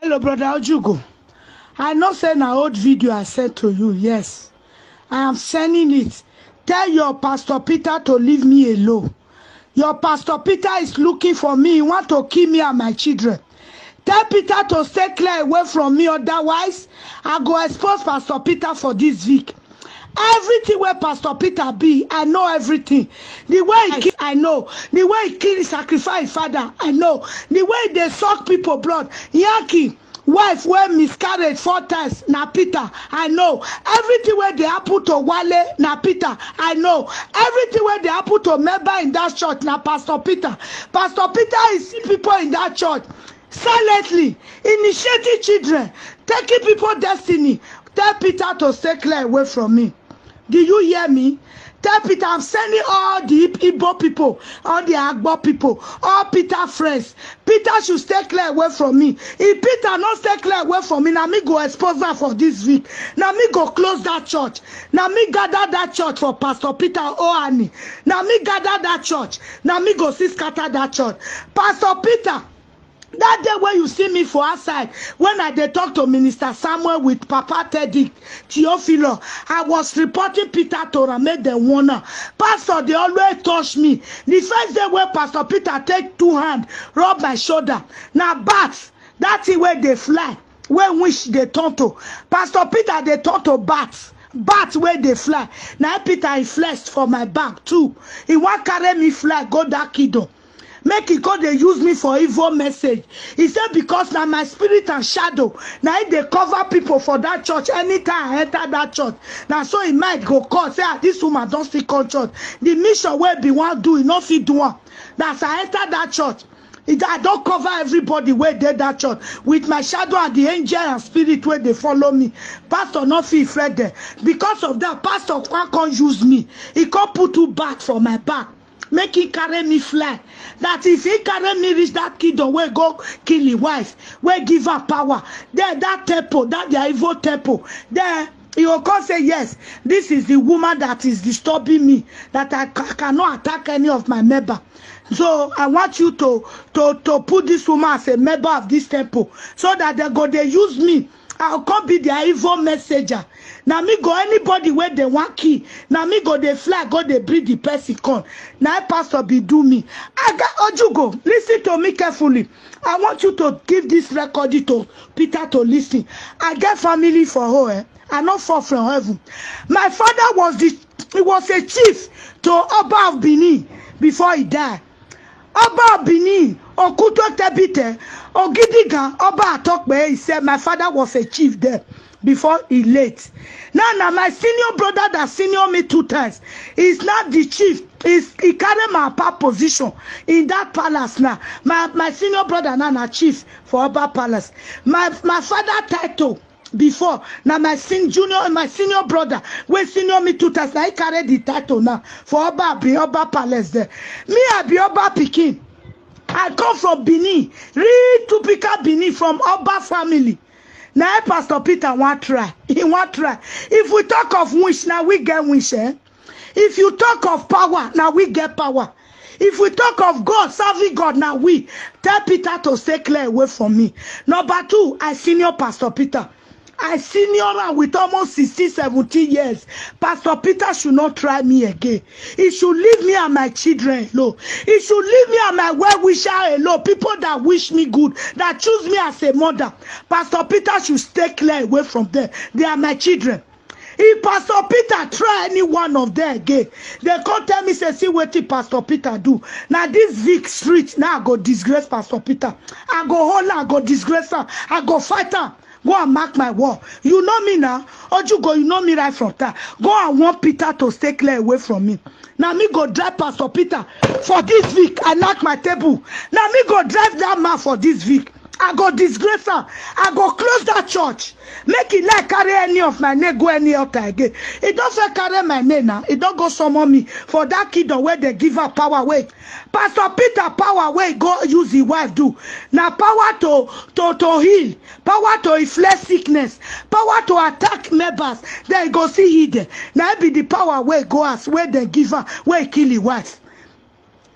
Hello, brother Ojugo. I know send an old video I sent to you. Yes, I am sending it. Tell your Pastor Peter to leave me alone. Your Pastor Peter is looking for me. He want to kill me and my children. Tell Peter to stay clear away from me. Otherwise, I go expose Pastor Peter for this week. Everything where Pastor Peter be, I know everything. The way he kill, I know. The way he kill, sacrifice his father, I know. The way they suck people blood, Yankee wife where miscarried 4 times, na Peter, I know. Everything where they happen to Wale, na Peter, I know. Everything where they happen to member in that church, na Pastor Peter. Pastor Peter is people in that church silently initiating children, taking people destiny. Tell Peter to stay clear away from me. Do you hear me? Tell Peter I'm sending all the Igbo people, all the Agbo people, all Peter friends. Peter should stay clear away from me. If Peter not stay clear away from me, now me go expose her for this week. Now me go close that church. Now me gather that church for Pastor Peter Oani. Now me gather that church. Now me go see scatter that church. Pastor Peter, that day when you see me for outside, when I did talk to Minister Samuel with Papa Teddy Teofilo, I was reporting Peter to made them wanna. Pastor, they always touch me. The first day when Pastor Peter take 2 hands, rub my shoulder. Now bats, that's the way they fly. When wish they turn to. Pastor Peter, they turn to bats. Bats where they fly. Now Peter he flexed for my back too. He want carry me fly, go that kiddo. Make it go they use me for evil message. He said because now my spirit and shadow, now they cover people for that church. Anytime I enter that church, now so he might go call say this woman don't still come church. The mission where be one do it not fit do one. That's I enter that church. I don't cover everybody where they that church with my shadow and the angel and spirit where they follow me. Pastor not feel afraid there. Because of that, Pastor can't use me. He can't put 2 bats for my back. Make him carry me fly. That if he carry me reach that kid where go kill his wife, where give her power. There that temple, that their evil temple. There he will come say yes. This is the woman that is disturbing me. That I cannot attack any of my member. So I want you to put this woman as a member of this temple, so that they use me. I'll come be their evil messenger. Now me go anybody where they want key. Now me go they fly, go they breed the person con. Now Pastor be do me. I got Ojugo. Listen to me carefully. I want you to give this record to Peter to listen. I get family for her. I not fall from heaven. My father was a chief to Oba of Benin before he died. Oba of Benin, Okuto Tebite, Ogidiga, Oba Atokbe, he said my father was a chief there before he late. Now my senior brother that senior me 2 times, he's not the chief. He carry my papa position in that palace now. My senior brother now chief for Oba Palace. My father title before now my senior brother when senior me 2 times now he carry the title now for Oba Palace there. Me I be Oba Pikin. I come from Benin, real typical Benin from Oba family. Now Pastor Peter want try. He want try. If we talk of wish, now we get wish. If you talk of power, now we get power. If we talk of God, serving God, now we tell Peter to stay clear away from me. Number 2, I senior Pastor Peter. I senior her with almost 60, 70 years. Pastor Peter should not try me again. He should leave me and my children alone. He should leave me and my well-wisher alone. People that wish me good, that choose me as a mother. Pastor Peter should stay clear away from them. They are my children. If Pastor Peter try any one of them again, they can't tell me, say, see what Pastor Peter do. Now this Vic street, now I go disgrace Pastor Peter. I go hold her, I go disgrace her. I go fight her. Go and mark my wall. You know me now. Ojugo, you know me right from that. Go and want Peter to stay clear away from me. Now me go drive Pastor Peter for this week. I knock my table. Now me go drive that man for this week. I go disgrace her. I go close that church. Make it like carry any of my name, go any other again. It doesn't carry my name now. It don't go summon me for that kid where they give her power away. Pastor Peter power where go use his wife do. Now power to heal, power to inflict sickness, power to attack members. Then go see hidden. Now it be the power where go as where they give her, where kill his wife.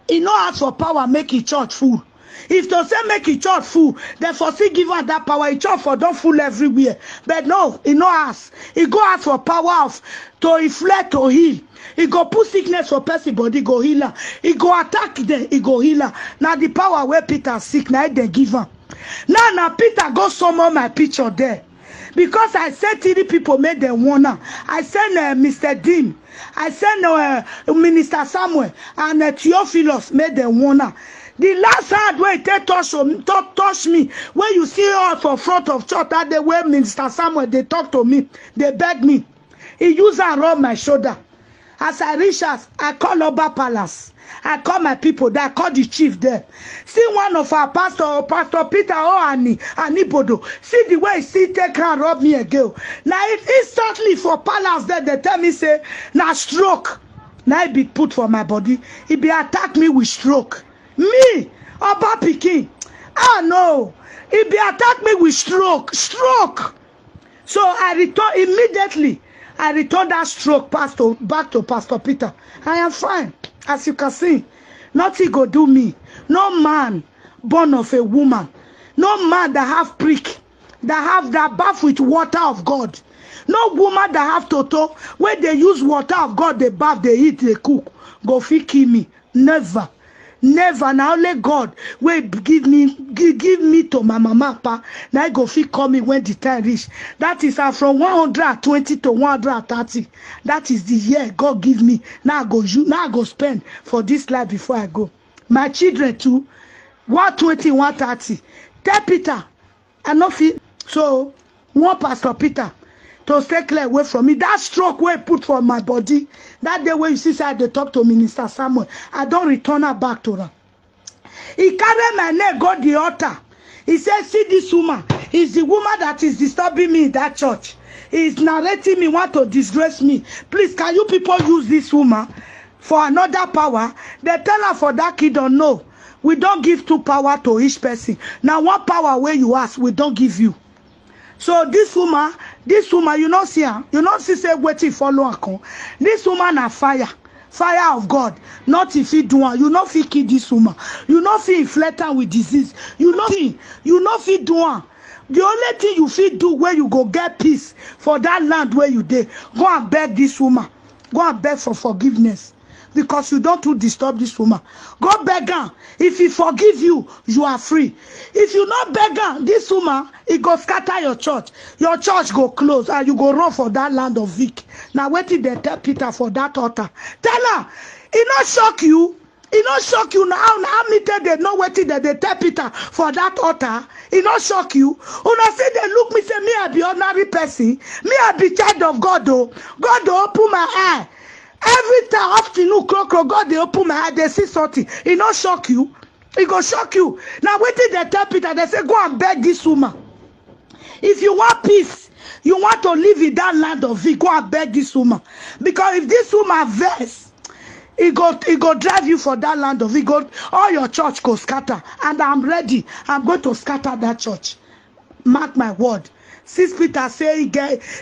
He no ask for power, make his church full. If to say make a church full, then for still give her that power, a church for don't full everywhere. But no, he no ask. He go ask for power of to inflate to heal. He go put sickness for person body, go heal her. He go attack them, he go heal her. Now the power where Peter sick, now they give her. Now Peter go summon my picture there. Because I said 3 people made them wanna. I sent Mr. Dean. I sent Minister Samuel and Theophilus made them wanna. The last hand where they touch me, when you see us for front of church, that the way Minister Samuel, they talk to me, they beg me. He used and rub my shoulder. As I reach us, I call Oba Palace. I call my people there. I call the chief there. See one of our Pastor Peter Annie Bodo. See the way he take and rub me again. Now instantly for Palace there, they tell me say, now stroke. Now it be put for my body. He be attack me with stroke. Me, Oba Pikin. Ah no. He be attack me with stroke. Stroke. So I return immediately. I return that stroke back to Pastor Peter. I am fine. As you can see, nothing go do me. No man born of a woman. No man that have prick. That bath with water of God. No woman that have toto. When they use water of God, they bath, they eat, they cook. Go fit kill me. Never. Never. Now only God will give me to my mama pa. Now go fit call me when the time reach. That is from 120 to 130. That is the year God give me. Now I go spend for this life before I go. My children too. 120, 130. Tell Peter, I no fit. So one Pastor Peter to stay clear away from me. That stroke where put for my body, that day when you see say they talk to Minister Samuel, I don't return her back to her. He carried my name, go the altar. He said, see this woman. Is the woman that is disturbing me in that church. He is narrating me, want to disgrace me. Please, can you people use this woman for another power? They tell her for that kid, don't know. We don't give 2 power to each person. Now one power where you ask, we don't give you. So this woman, you don't see her. You don't see say waiting follow her. This woman are fire of God. Not if you do one. You not fit kill this woman. You not fit inflict her with disease. You not fit do one. The only thing you fit do where you go get peace for that land where you dey. Go and beg this woman. Go and beg for forgiveness. Because you don't to disturb this woman. Go beg her. If he forgive you, you are free. If you not beg her, this woman, it go scatter your church. Your church go close and you go run for that land of Vic. Now wait till they tell Peter for that altar. Tell her, it not shock you. It not shock you now. How many times they know waiting that they tell Peter for that altar? It not shock you. When I say they look me say me I be ordinary person. Me I be child of God though. God though open my eye. Every time afternoon, God, they open my eye, they see something. It not shock you. It go shock you. Now, wait till they tell Peter, they say, go and beg this woman. If you want peace, you want to live in that land of Vic, go and beg this woman. Because if this woman vex, it go drive you for that land of Vic. All your church go scatter. And I'm ready. I'm going to scatter that church. Mark my word. Since Peter say,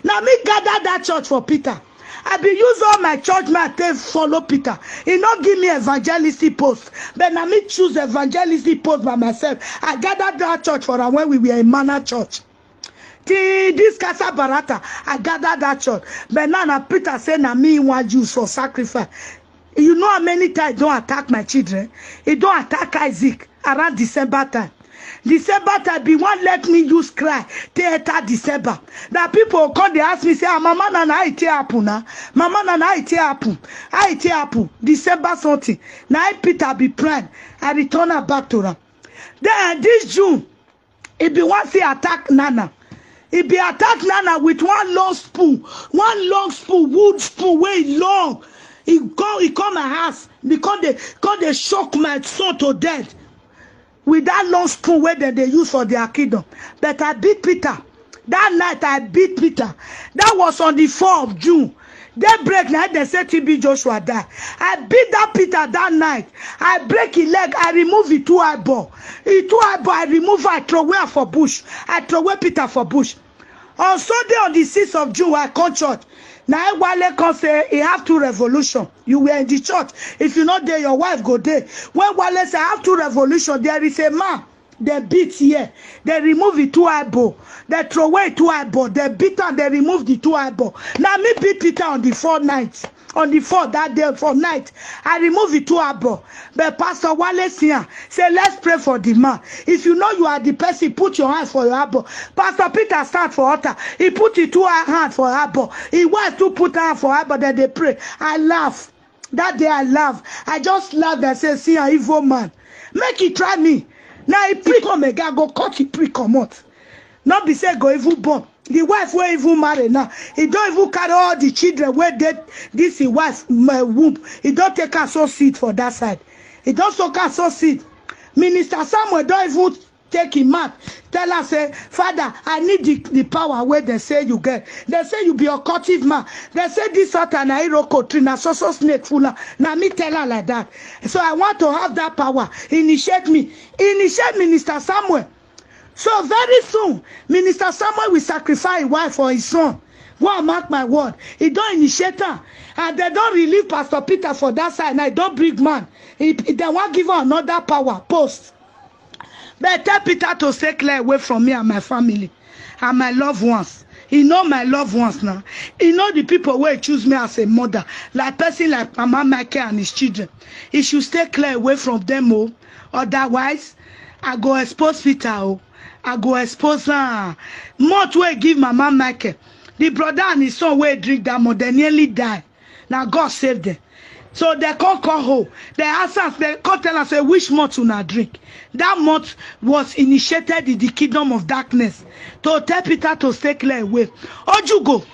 now me gather that church for Peter. I be use all my church man to follow Peter. He not give me evangelistic post. But now me choose evangelistic post by myself. I gathered that church for when we were in Manor Church. This Casa Barata, I gathered that church. But now Peter say na me want use for sacrifice. You know how many times don't attack my children? He don't attack Isaac around December time. December time be one let me use cry theater December. That people come they ask me say, Mama nana I te happen na. Mama nana I te happen. I te happen. December something. Now Peter be praying. I return her back to her. Then this June, it be one say attack Nana. It be attack Nana with one long spoon, wood spoon, way long. He come my house because they shock my son to death. With that long spoon where they use for their kingdom. But I beat Peter. That night I beat Peter. That was on the 4th of June. Daybreak night they said TB Joshua died. I beat that Peter that night. I break his leg. I remove his 2 eyeball. His 2 eyeball I remove. I throw away for bush. I throw away Peter for bush. On Sunday on the 6th of June I come church. Now Wale can say he have 2 revolution. You were in the church. If you not there, your wife go there. When Wale say I have 2 revolution, there is a man. They beat here. They remove the 2 eyeball. They throw away 2 eyeball. They beat and they remove the 2 eyeball. Now me beat Peter on the 4th night. On the 4th that day for night, I remove the 2 eyeball. But Pastor Wale here say, let's pray for the man. If you know you are the person, put your hand for your eyeball. Pastor Peter stand for altar. He put the 2 hand for eyeball. He wants to put hand for eyeball. Then they pray. I laugh. That day I laugh. I just laugh and say, see an evil man. Make he try me. Now he prick come again, go cut he prick come out. Not be say go evil born. The wife will even marry now. He don't even carry all the children where this his wife womb. He don't take her so seed for that side. He don't so her so seed. Minister Samuel don't even take him out. Tell her say, Father, I need the power where they say you get. They say you be a occultive man. They say this sort and iroko tree na so snake fuller. Now me tell her like that. So I want to have that power. Initiate me. Initiate Minister Samuel. So very soon, Minister Samuel will sacrifice his wife for his son. Go and mark my word. He don't initiate her. And they don't relieve Pastor Peter for that side. Now, don't bring man. They won't give her another power post. But tell Peter to stay clear away from me and my family and my loved ones. He know my loved ones now. He know the people who choose me as a mother. Like person like Mama Michael and his children. He should stay clear away from them. Oh. Otherwise, I go expose Peter. Oh. I go expose her. Much way give Mama Michael. The brother and his son will drink that more. They nearly die. Now God save them. So they can't call home. They ask us, they can't tell us which month to not drink. That month was initiated in the kingdom of darkness. To tell Peter to stay clear away. Ojugo,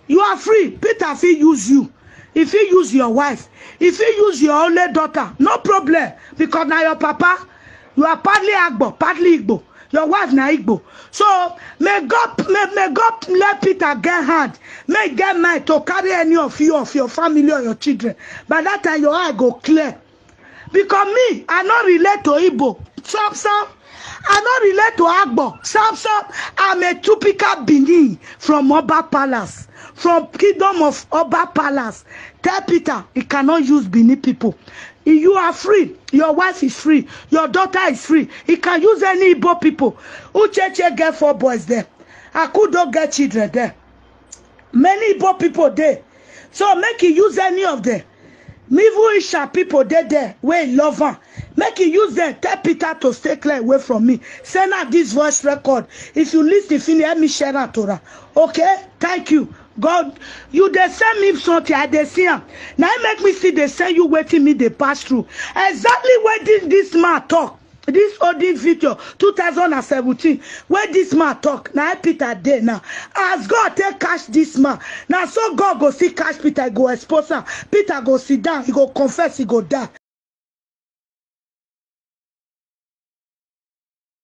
you are free. Peter, if he use you, if he use your wife, if he use your only daughter, no problem. Because now your papa, you are partly Agbo, partly Igbo. Your wife na Igbo. So may God let Peter get hand. May get mind to carry any of you of your family or your children. By that time your eye go clear. Because me, I not relate to Igbo. Some. I not relate to Agbo. Some. I'm a typical Benin from Oba Palace. From kingdom of Oba Palace. Tell Peter he cannot use Benin people. You are free. Your wife is free. Your daughter is free. He can use any Igbo people. Ucheche get 4 boys there. Akudo get children there. Many Igbo people there. So make he use any of them. Mivu Isha people there. Where he love her. Make he use them. Tell Peter to stay clear away from me. Send her this voice record. If you listen, let me share that to her. Okay? Thank you. God, you they send me something, I they see him. Now make me see they send you waiting me they pass through. Exactly where this man talk. This audience video 2017 where this man talk. Now Peter there now. As God take catch this man. Now so God go see catch Peter, go expose him. Peter go sit down, he go confess, he go die.